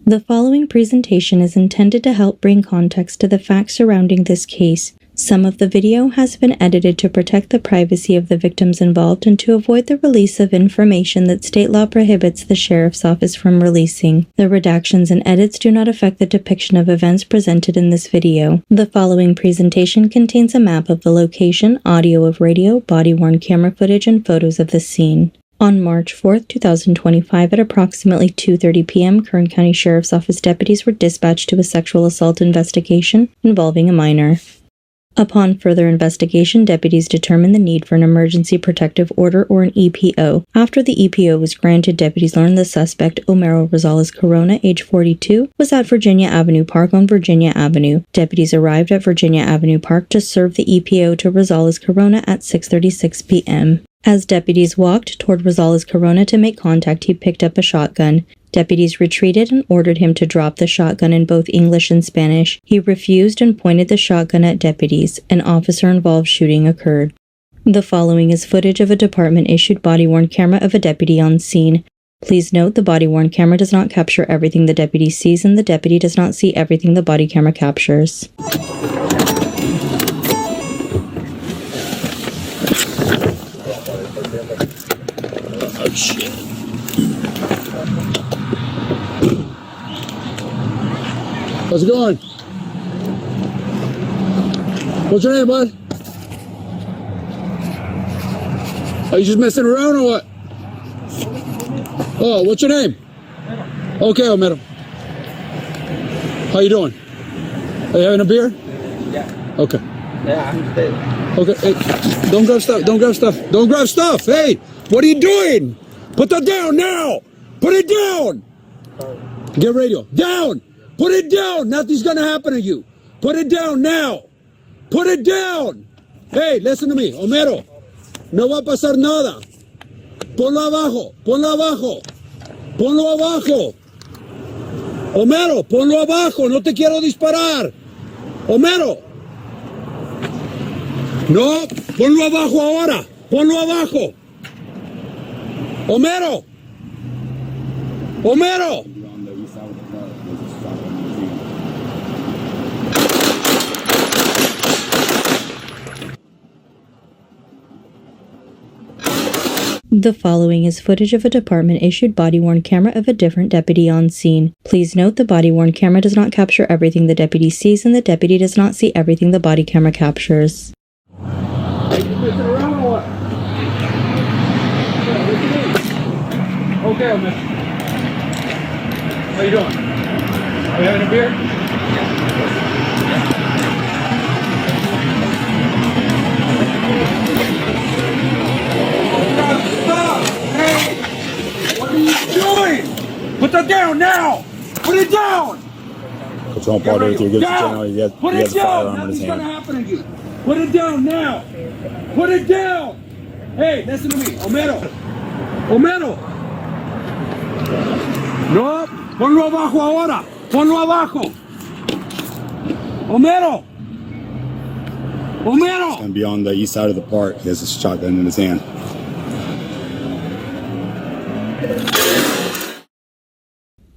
The following presentation is intended to help bring context to the facts surrounding this case. Some of the video has been edited to protect the privacy of the victims involved and to avoid the release of information that state law prohibits the Sheriff's Office from releasing. The redactions and edits do not affect the depiction of events presented in this video. The following presentation contains a map of the location, audio of radio, body-worn camera footage, and photos of the scene. On March 4, 2025, at approximately 2:30 p.m., Kern County Sheriff's Office deputies were dispatched to a sexual assault investigation involving a minor. Upon further investigation, deputies determined the need for an emergency protective order or an EPO. After the EPO was granted, deputies learned the suspect, Homero Rosales Corona, age 42, was at Virginia Avenue Park on Virginia Avenue. Deputies arrived at Virginia Avenue Park to serve the EPO to Rosales Corona at 6:36 p.m. As deputies walked toward Rosales Corona to make contact, he picked up a shotgun. Deputies retreated and ordered him to drop the shotgun in both English and Spanish. He refused and pointed the shotgun at deputies. An officer-involved shooting occurred. The following is footage of a department-issued body-worn camera of a deputy on scene. Please note the body-worn camera does not capture everything the deputy sees, and the deputy does not see everything the body camera captures. Oh, shit. How's it going? What's your name, bud? Are you just messing around or what? Oh, what's your name? Okay, Homero. How you doing? Are you having a beer? Yeah. Okay. Yeah, I'm staying. Okay, hey, don't grab stuff, don't grab stuff, don't grab stuff! Hey, what are you doing? Put that down now! Put it down! Get radio, down! Put it down! Nothing's gonna happen to you! Put it down now! Put it down! Hey, listen to me, Homero. No va a pasar nada. Ponlo abajo, ponlo abajo. Ponlo abajo. Homero, ponlo abajo, no te quiero disparar. Homero. No, ponlo abajo ahora. Ponlo abajo. Homero. Homero. The following is footage of a department-issued body-worn camera of a different deputy on scene. Please note the body-worn camera does not capture everything the deputy sees, and the deputy does not see everything the body camera captures. Are you messing around or what? Okay, man. How you doing? Are you having a beer? Stop! Hey! What are you doing? Put that down now! Put it down! Patrol party with your good general, he has a firearm in his Nothing's gonna hand. happen to you. Put it down now! Put it down! Hey, listen to me, Homero! Homero! No, ponlo abajo ahora! Ponlo abajo! Homero! Homero! And beyond the east side of the park, he has a shotgun in his hand.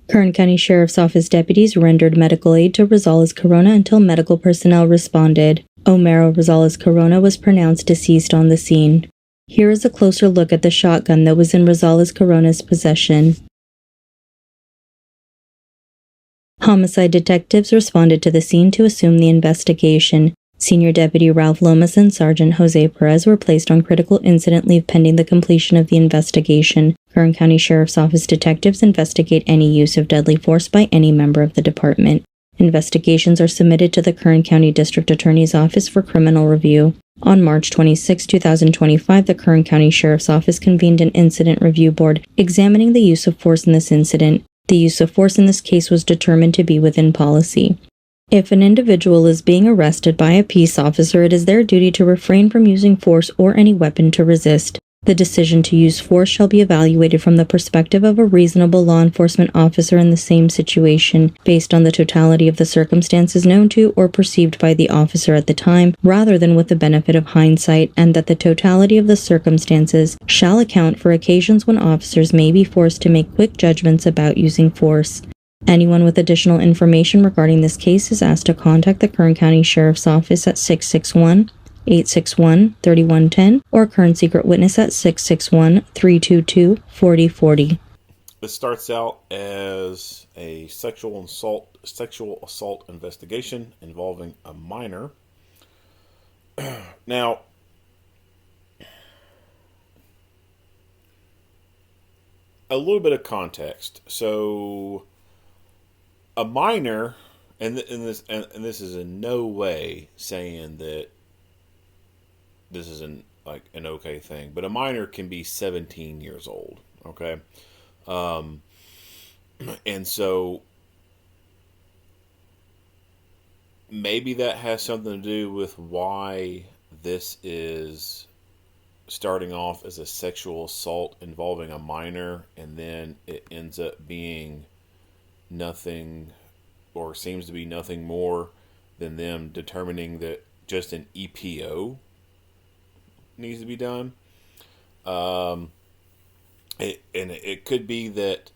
Kern County Sheriff's Office deputies rendered medical aid to Rosales Corona until medical personnel responded. Homero Rosales Corona was pronounced deceased on the scene. Here is a closer look at the shotgun that was in Rosales Corona's possession. Homicide detectives responded to the scene to assume the investigation. Senior Deputy Ralph Lomas and Sergeant Jose Perez were placed on critical incident leave pending the completion of the investigation. Kern County Sheriff's Office detectives investigate any use of deadly force by any member of the department. Investigations are submitted to the Kern County District Attorney's Office for criminal review. On March 26, 2025, the Kern County Sheriff's Office convened an incident review board examining the use of force in this incident. The use of force in this case was determined to be within policy. If an individual is being arrested by a peace officer, it is their duty to refrain from using force or any weapon to resist. The decision to use force shall be evaluated from the perspective of a reasonable law enforcement officer in the same situation, based on the totality of the circumstances known to or perceived by the officer at the time, rather than with the benefit of hindsight, and that the totality of the circumstances shall account for occasions when officers may be forced to make quick judgments about using force. Anyone with additional information regarding this case is asked to contact the Kern County Sheriff's Office at 661-861-3110 or Kern Secret Witness at 661-322-4040. This starts out as a sexual assault investigation involving a minor. Now, a little bit of context. So, a minor, and this is in no way saying that this isn't like an okay thing, but a minor can be 17 years old. Okay. And so maybe that has something to do with why this is starting off as a sexual assault involving a minor, and then it ends up being nothing, or seems to be nothing more than them determining that just an EPO needs to be done. It could be that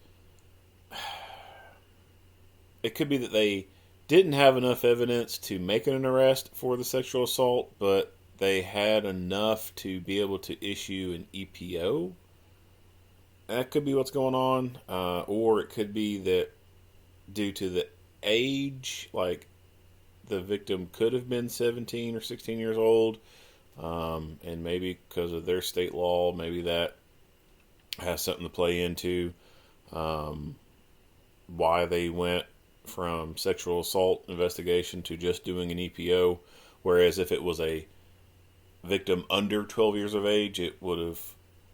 they didn't have enough evidence to make an arrest for the sexual assault, but they had enough to be able to issue an EPO. That could be what's going on. Or it could be that due to the age, like the victim could have been 17 or 16 years old, and maybe because of their state law, maybe that has something to play into why they went from sexual assault investigation to just doing an EPO. Whereas if it was a victim under 12 years of age, it would have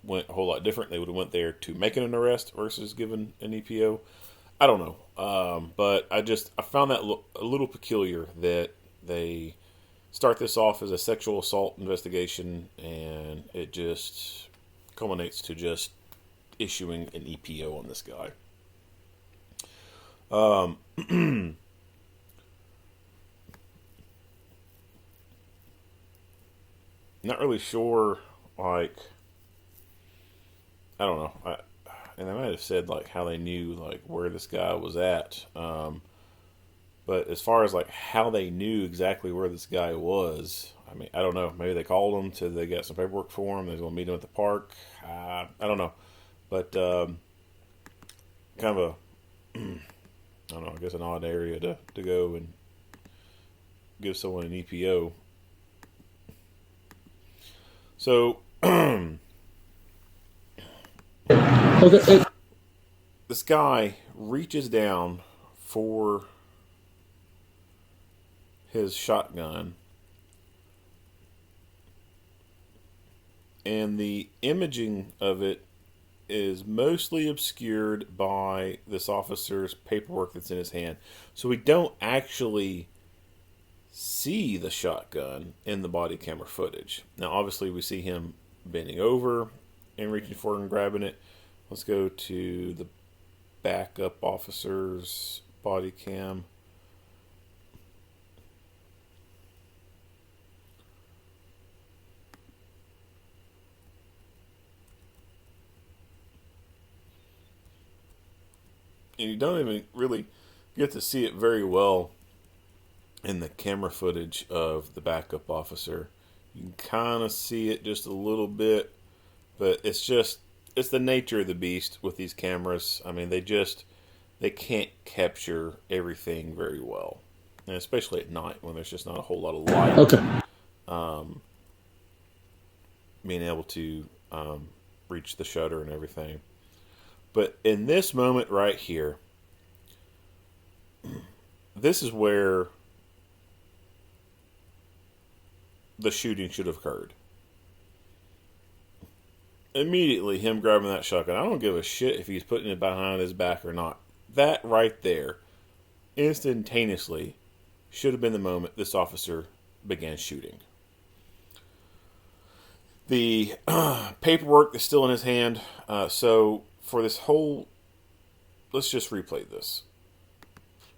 went a whole lot different. They would have went there to making an arrest versus giving an EPO. I don't know. But I found that a little peculiar that they start this off as a sexual assault investigation and it just culminates to just issuing an EPO on this guy. Not really sure, like, I don't know. And they might have said, like, how they knew, like, where this guy was at. But as far as, like, how they knew exactly where this guy was, I mean, I don't know. Maybe they called him till they got some paperwork for him. They was going to meet him at the park. I don't know. But kind of a, I don't know, I guess an odd area to go and give someone an EPO. So, Okay. this guy reaches down for his shotgun, and the imaging of it is mostly obscured by this officer's paperwork that's in his hand. So we don't actually see the shotgun in the body camera footage. Now, obviously, we see him bending over and reaching for it and grabbing it. Let's go to the backup officer's body cam. And you don't even really get to see it very well in the camera footage of the backup officer. You can kind of see it just a little bit, but it's the nature of the beast with these cameras. I mean, they can't capture everything very well, and especially at night when there's just not a whole lot of light. Okay. Being able to reach the shutter and everything. But in this moment right here, this is where the shooting should have occurred. Immediately, him grabbing that shotgun. I don't give a shit if he's putting it behind his back or not. That right there, instantaneously, should have been the moment this officer began shooting. The paperwork is still in his hand. So for this whole, let's just replay this.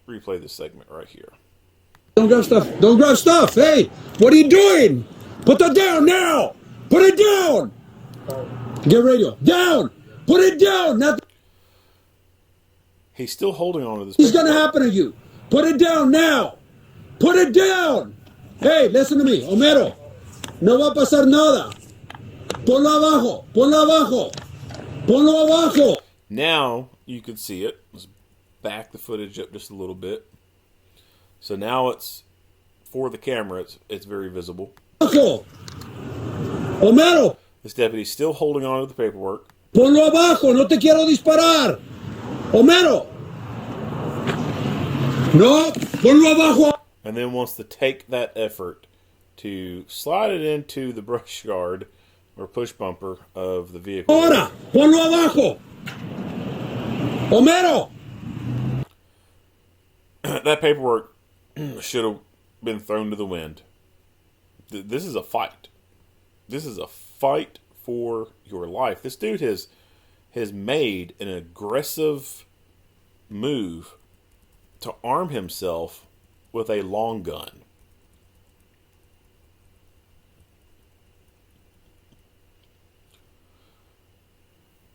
Replay this segment right here. Don't grab stuff. Don't grab stuff. Hey, what are you doing? Put that down now. Put it down. Get radio. Down. Put it down. Not. He's still holding on to this What's going to paperwork. happen to you? Put it down now. Put it down. Hey, listen to me, Homero. No va a pasar nada. Ponlo abajo. Ponlo abajo. Ponlo abajo. Now you can see it. Let's back the footage up just a little bit. So now it's, for the camera, it's very visible. Abajo. Homero. This deputy's still holding on to the paperwork. Ponlo abajo. No te quiero disparar. Homero. No. Ponlo abajo. And then wants to take that effort to slide it into the brush guard or push bumper of the vehicle. Ahora. Ponlo abajo. Homero. That paperwork should have been thrown to the wind. This is a fight. This is a fight for your life. This dude has made an aggressive move to arm himself with a long gun.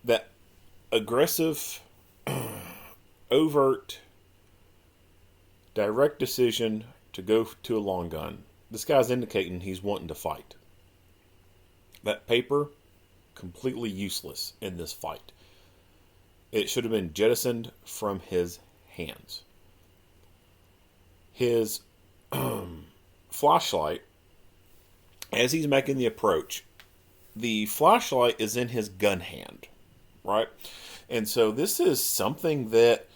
That aggressive, overt, direct decision to go to a long gun. This guy's indicating he's wanting to fight. That paper, completely useless in this fight. It should have been jettisoned from his hands. His flashlight, as he's making the approach, the flashlight is in his gun hand, right? And so this is something that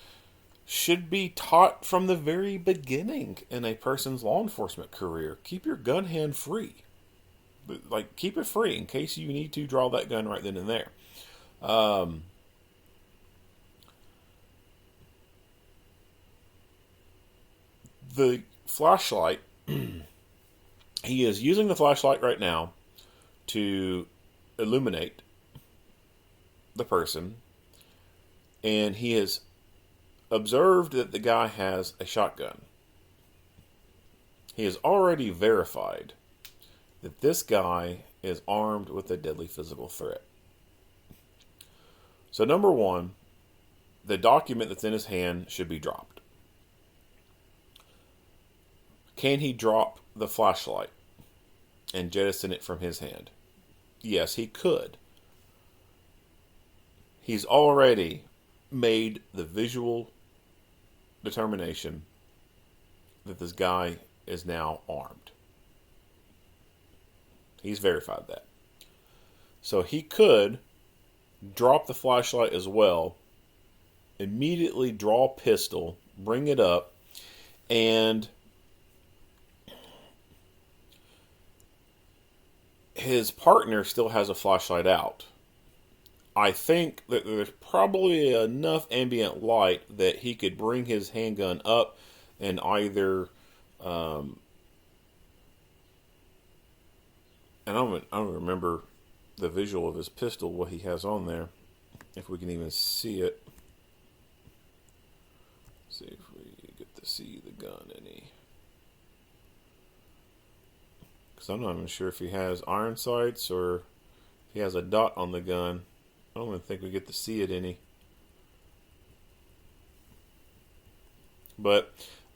should be taught from the very beginning in a person's law enforcement career. Keep your gun hand free. Like, keep it free in case you need to draw that gun right then and there. The flashlight, he is using the flashlight right now to illuminate the person, and he has observed that the guy has a shotgun. He has already verified that this guy is armed with a deadly physical threat. So number one, the document that's in his hand should be dropped. Can he drop the flashlight and jettison it from his hand? Yes, he could. He's already made the visual determination that this guy is now armed. He's verified that. So he could drop the flashlight as well, immediately draw a pistol, bring it up, and his partner still has a flashlight out. I think that there's probably enough ambient light that he could bring his handgun up and either, and I don't remember the visual of his pistol, what he has on there, if we can even see it. See if we get to see the gun any. Because I'm not even sure if he has iron sights or if he has a dot on the gun. I don't even think we get to see it any. But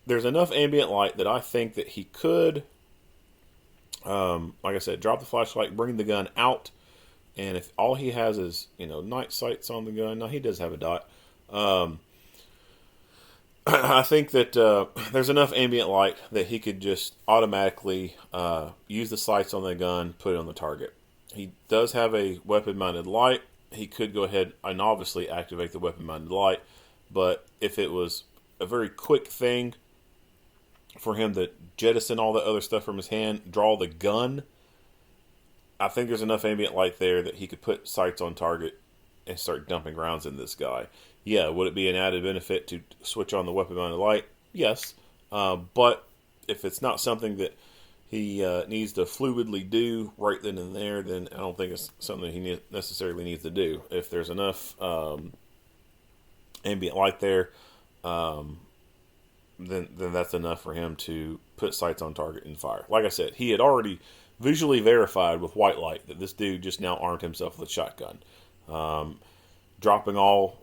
there's enough ambient light that I think that he could, like I said, drop the flashlight, bring the gun out, and if all he has is, night sights on the gun, now he does have a dot. I think that there's enough ambient light that he could just automatically use the sights on the gun, put it on the target. He does have a weapon-mounted light. He could go ahead and obviously activate the weapon-mounted light, but if it was a very quick thing for him to jettison all the other stuff from his hand, draw the gun, I think there's enough ambient light there that he could put sights on target and start dumping rounds in this guy. Yeah, would it be an added benefit to switch on the weapon-mounted light? Yes, but if it's not something that he needs to fluidly do right then and there, then I don't think it's something he necessarily needs to do. If there's enough ambient light there, then that's enough for him to put sights on target and fire. Like I said, he had already visually verified with white light that this dude just now armed himself with a shotgun. Dropping all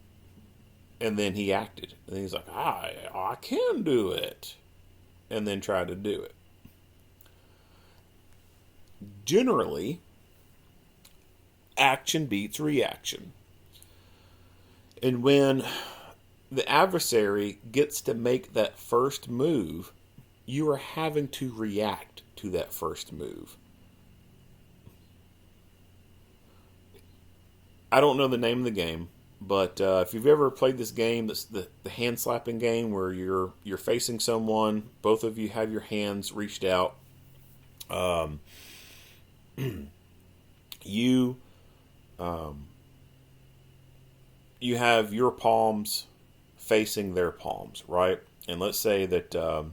And then he acted. And he's like, I can do it. And then tried to do it. Generally, action beats reaction. And when the adversary gets to make that first move, you are having to react to that first move. I don't know the name of the game, but if you've ever played this game, that's the hand slapping game where you're facing someone, both of you have your hands reached out. You have your palms facing their palms, right? And let's say that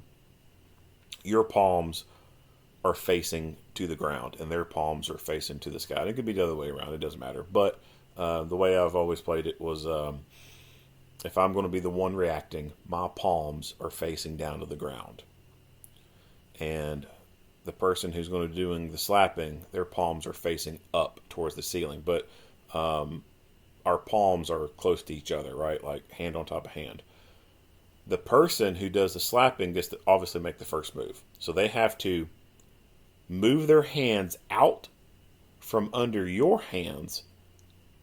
your palms are facing to the ground and their palms are facing to the sky. And it could be the other way around. It doesn't matter. But the way I've always played it was if I'm going to be the one reacting, my palms are facing down to the ground. And the person who's going to be doing the slapping, their palms are facing up towards the ceiling. But our palms are close to each other, right? Like hand on top of hand. The person who does the slapping gets to obviously make the first move. So they have to move their hands out from under your hands,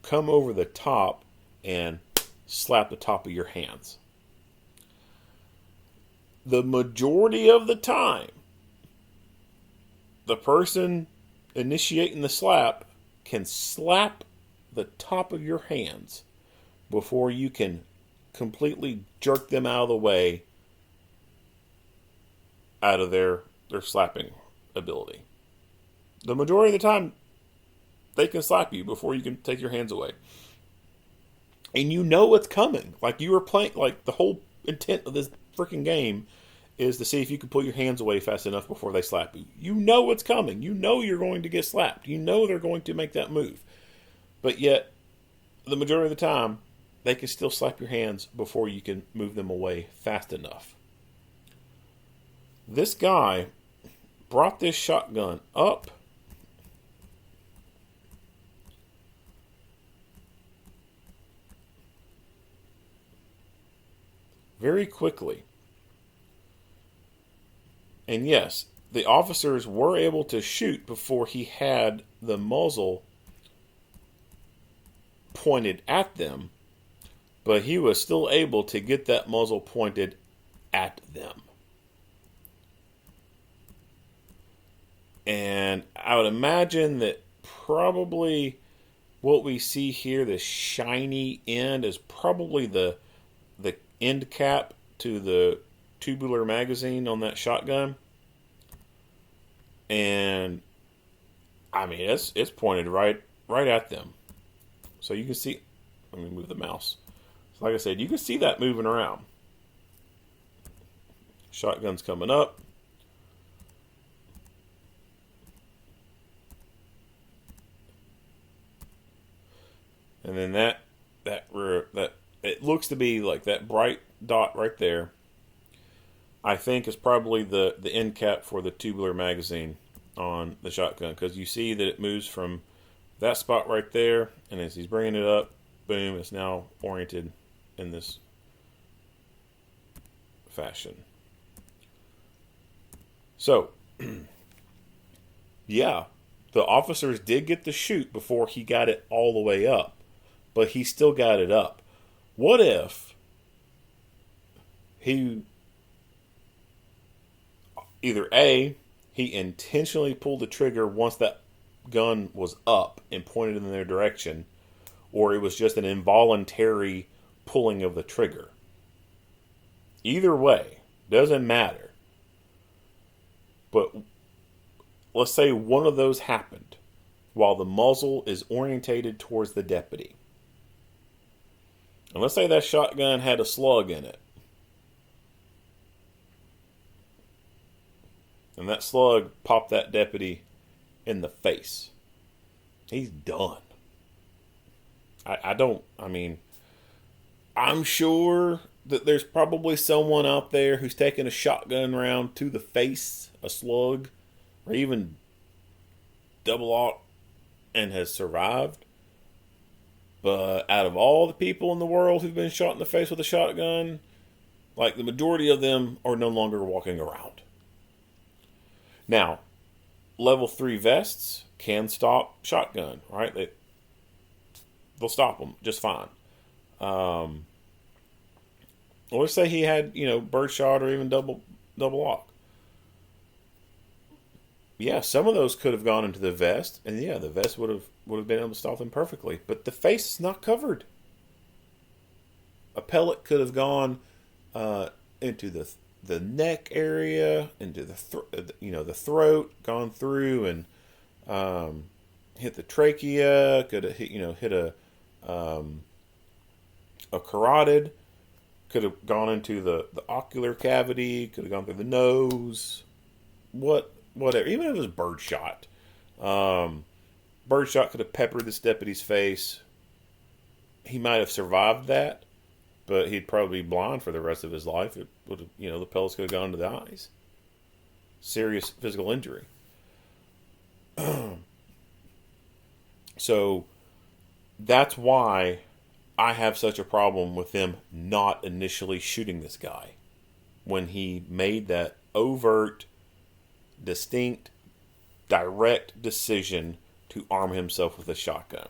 come over the top, and slap the top of your hands. The majority of the time, the person initiating the slap can slap the top of your hands before you can completely jerk them out of the way out of their slapping ability. The majority of the time, they can slap you before you can take your hands away. And you know what's coming. Like you were playing, like the whole intent of this freaking game is to see if you can pull your hands away fast enough before they slap you. You know what's coming. You know you're going to get slapped. You know they're going to make that move. But yet, the majority of the time, they can still slap your hands before you can move them away fast enough. This guy brought this shotgun up very quickly. And yes, the officers were able to shoot before he had the muzzle pointed at them, but he was still able to get that muzzle pointed at them. And I would imagine that probably what we see here, the shiny end, is probably the end cap to the tubular magazine on that shotgun. And I mean, it's pointed right at them. So you can see, let me move the mouse. So like I said, you can see that moving around. Shotgun's coming up. And then that it looks to be like that bright dot right there, I think is probably the end cap for the tubular magazine on the shotgun, because you see that it moves from that spot right there, and as he's bringing it up, boom, it's now oriented in this fashion. So, yeah, the officers did get to shoot before he got it all the way up, but he still got it up. What if he either A, he intentionally pulled the trigger once that gun was up and pointed in their direction, or it was just an involuntary pulling of the trigger. Either way, doesn't matter. But let's say one of those happened while the muzzle is orientated towards the deputy. And let's say that shotgun had a slug in it. And that slug popped that deputy in the face. He's done. I'm sure that there's probably someone out there who's taken a shotgun round to the face, a slug, or even double aught, and has survived. But out of all the people in the world who've been shot in the face with a shotgun, like the majority of them are no longer walking around. Now, level 3 vests can stop shotgun, right? They'll stop them just fine. Let's say he had, birdshot or even double lock. Yeah, some of those could have gone into the vest, and yeah, the vest would have been able to stop them perfectly. But the face is not covered. A pellet could have gone into the neck area, into the throat, gone through and hit the trachea. Could have hit a carotid. Could have gone into the ocular cavity. Could have gone through the nose. Whatever. Even if it was birdshot. Birdshot could have peppered this deputy's face. He might have survived that, but he'd probably be blind for the rest of his life. It would have, the pellets could have gone to the eyes. Serious physical injury. So that's why I have such a problem with them not initially shooting this guy when he made that overt, distinct, direct decision to arm himself with a shotgun.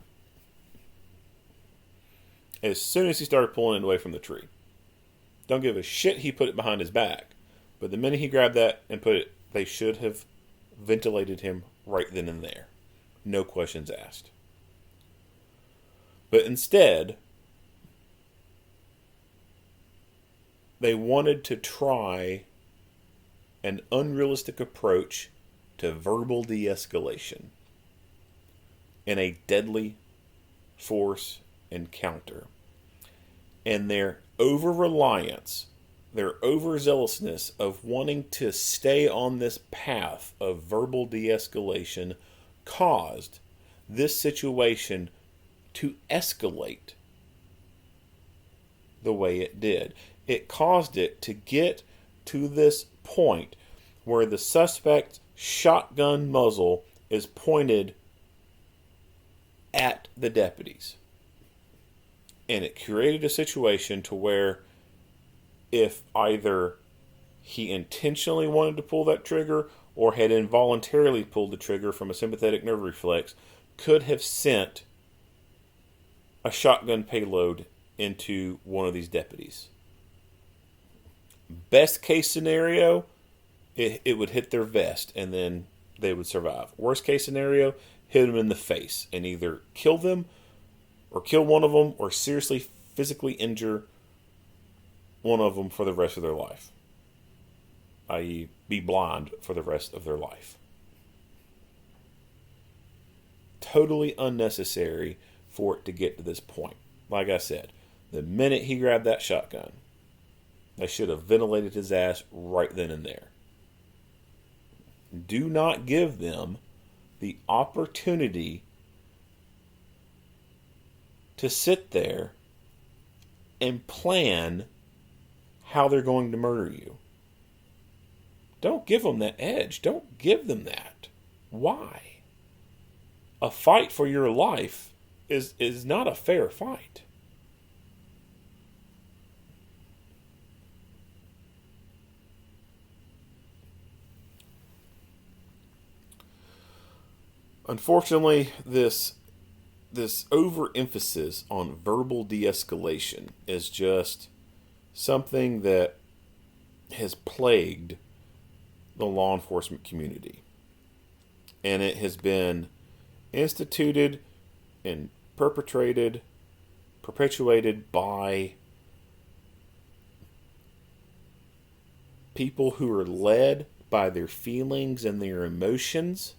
As soon as he started pulling it away from the tree. Don't give a shit he put it behind his back. But the minute he grabbed that and put it, they should have ventilated him right then and there. No questions asked. But instead, they wanted to try an unrealistic approach to verbal de-escalation in a deadly force encounter. And their over-reliance, their overzealousness of wanting to stay on this path of verbal de-escalation caused this situation to escalate the way it did. It caused it to get to this point where the suspect's shotgun muzzle is pointed at the deputies. And it created a situation to where if either he intentionally wanted to pull that trigger or had involuntarily pulled the trigger from a sympathetic nerve reflex, could have sent a shotgun payload into one of these deputies. Best case scenario, it would hit their vest and then they would survive. Worst case scenario, hit them in the face and either kill them or kill one of them or seriously physically injure one of them for the rest of their life. I.e., be blind for the rest of their life. Totally unnecessary for it to get to this point. Like I said, the minute he grabbed that shotgun, they should have ventilated his ass right then and there. Do not give them the opportunity to sit there and plan how they're going to murder you. Don't give them that edge. Don't give them that. Why? A fight for your life is not a fair fight. Unfortunately, this overemphasis on verbal de-escalation is just something that has plagued the law enforcement community. And it has been instituted and perpetuated by people who are led by their feelings and their emotions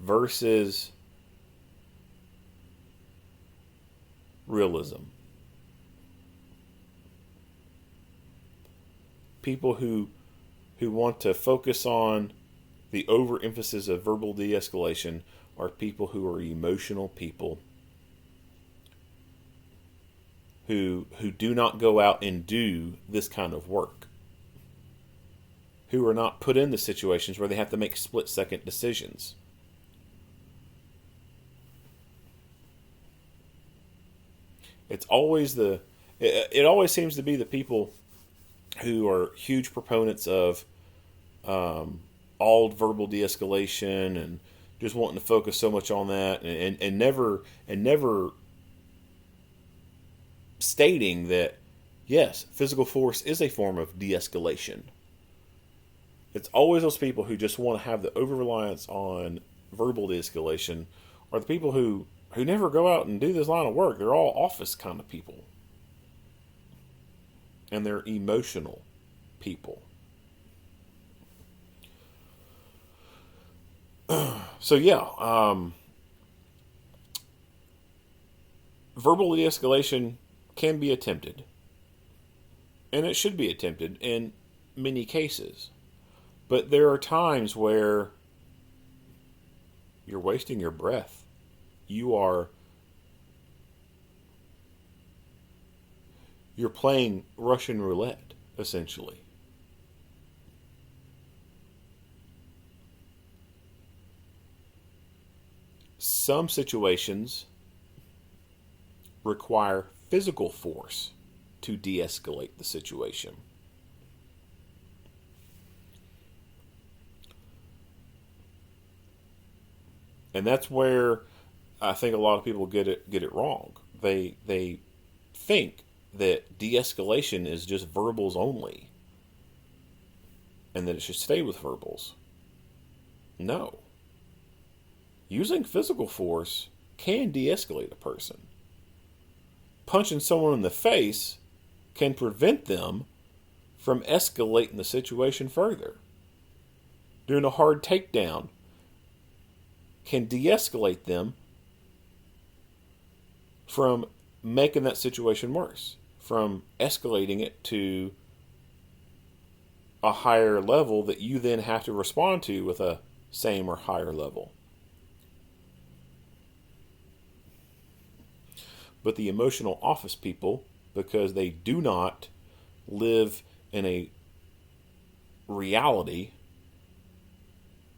versus realism. People who want to focus on the overemphasis of verbal de-escalation are people who are emotional people who do not go out and do this kind of work, who are not put into situations where they have to make split-second decisions. It's always it always seems to be the people who are huge proponents of all verbal de-escalation and just wanting to focus so much on that and never stating that yes, physical force is a form of de-escalation. It's always those people who just want to have the over-reliance on verbal de-escalation are the people who never go out and do this line of work. They're all office kind of people. And they're emotional people. So yeah, verbal de-escalation can be attempted. And it should be attempted in many cases. But there are times where you're wasting your breath. You're playing Russian roulette, essentially. Some situations require physical force to de-escalate the situation. And that's where I think a lot of people get it wrong. They think that de-escalation is just verbals only, and that it should stay with verbals. No. Using physical force can de-escalate a person. Punching someone in the face can prevent them from escalating the situation further. Doing a hard takedown can de-escalate them from making that situation worse, from escalating it to a higher level that you then have to respond to with a same or higher level. But the emotional office people, because they do not live in a reality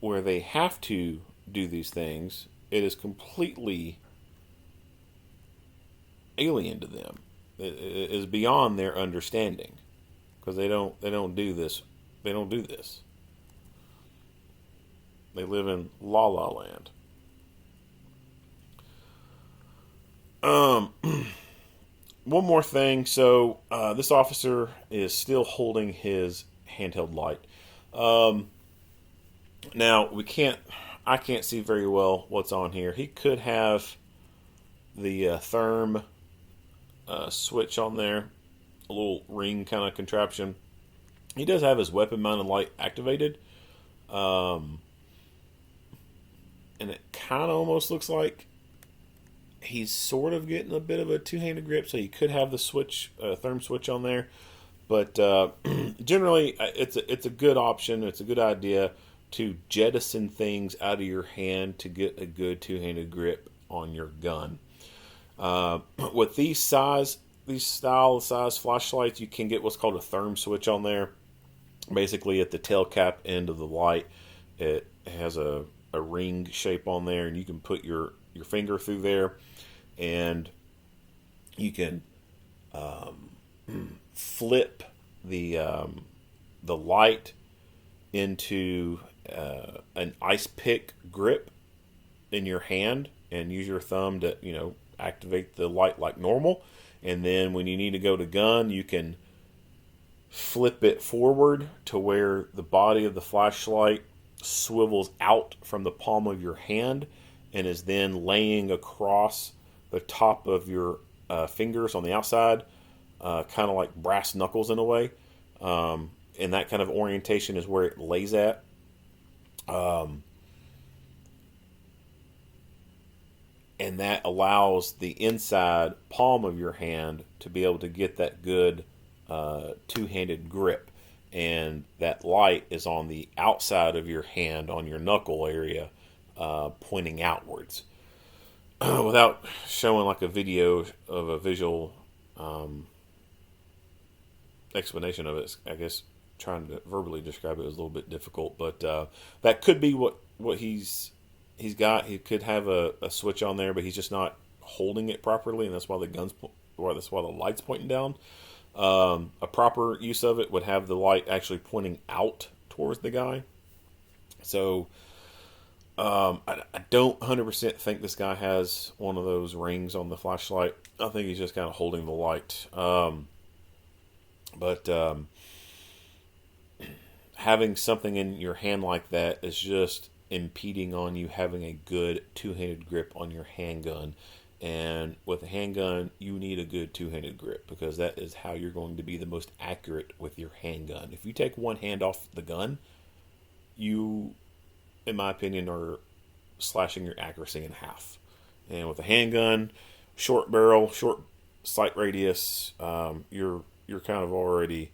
where they have to do these things, it is completely alien to them. It is beyond their understanding, because they don't do this. They don't do this. They live in La La Land. One more thing. So this officer is still holding his handheld light. Now I can't see very well what's on here. He could have the therm switch on there, a little ring kind of contraption. He does have his weapon-mounted light activated, and it kind of almost looks like he's sort of getting a bit of a two-handed grip, so you could have the switch, therm switch on there. But generally, it's a good option. It's a good idea to jettison things out of your hand to get a good two-handed grip on your gun. With these size flashlights, you can get what's called a therm switch on there. Basically, at the tail cap end of the light, it has a ring shape on there, and you can put your finger through there, and you can flip the light into an ice pick grip in your hand, and use your thumb to activate the light like normal. And then when you need to go to gun, you can flip it forward to where the body of the flashlight swivels out from the palm of your hand and is then laying across the top of your fingers on the outside, kind of like brass knuckles in a way. And that kind of orientation is where it lays at. And that allows the inside palm of your hand to be able to get that good two-handed grip. And that light is on the outside of your hand, on your knuckle area, pointing outwards. Without showing like a video of a visual explanation of it, I guess trying to verbally describe it is a little bit difficult. But that could be what he's got. He could have a switch on there, but he's just not holding it properly, and that's why the gun's that's why the light's pointing down. A proper use of it would have the light actually pointing out towards the guy. So I don't 100% think this guy has one of those rings on the flashlight. I think he's just kind of holding the light. But having something in your hand like that is just impeding on you having a good two-handed grip on your handgun. And with a handgun, you need a good two-handed grip because that is how you're going to be the most accurate with your handgun. If you take one hand off the gun, you, in my opinion, are slashing your accuracy in half. And with a handgun, short barrel, short sight radius, you're kind of already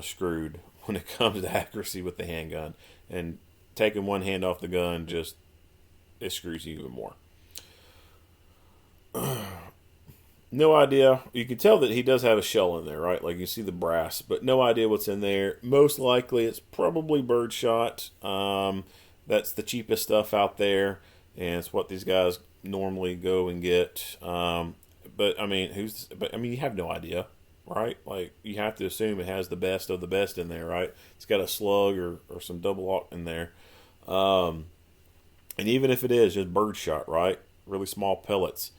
screwed when it comes to accuracy with the handgun. And taking one hand off the gun it screws you even more. No idea. You can tell that he does have a shell in there, right? Like you see the brass, but no idea what's in there. Most likely it's probably birdshot. That's the cheapest stuff out there, and it's what these guys normally go and get. But I mean, you have no idea, right? Like you have to assume it has the best of the best in there, right? It's got a slug or some double lock in there. And even if it is just birdshot, right? Really small pellets.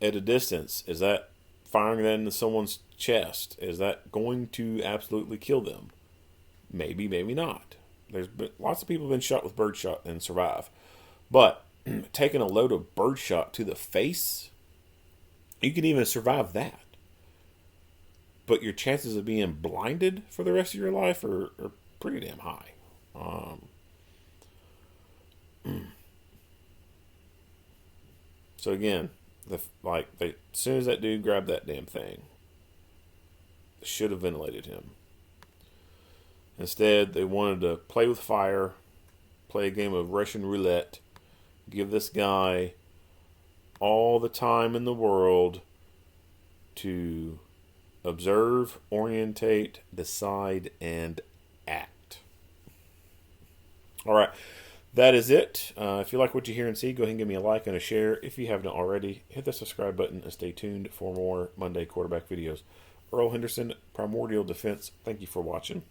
At a distance, is that firing that into someone's chest? Is that going to absolutely kill them? Maybe, maybe not. There's been, lots of people have been shot with birdshot and survive. But taking a load of birdshot to the face, you can even survive that. But your chances of being blinded for the rest of your life are pretty damn high. So again, as soon as that dude grabbed that damn thing, they should have ventilated him. Instead, they wanted to play with fire, play a game of Russian roulette, give this guy all the time in the world to observe, orientate, decide, and act. All right. That is it. If you like what you hear and see, go ahead and give me a like and a share. If you haven't already, hit the subscribe button and stay tuned for more Monday quarterback videos. Earl Henderson, Primordial Defense. Thank you for watching.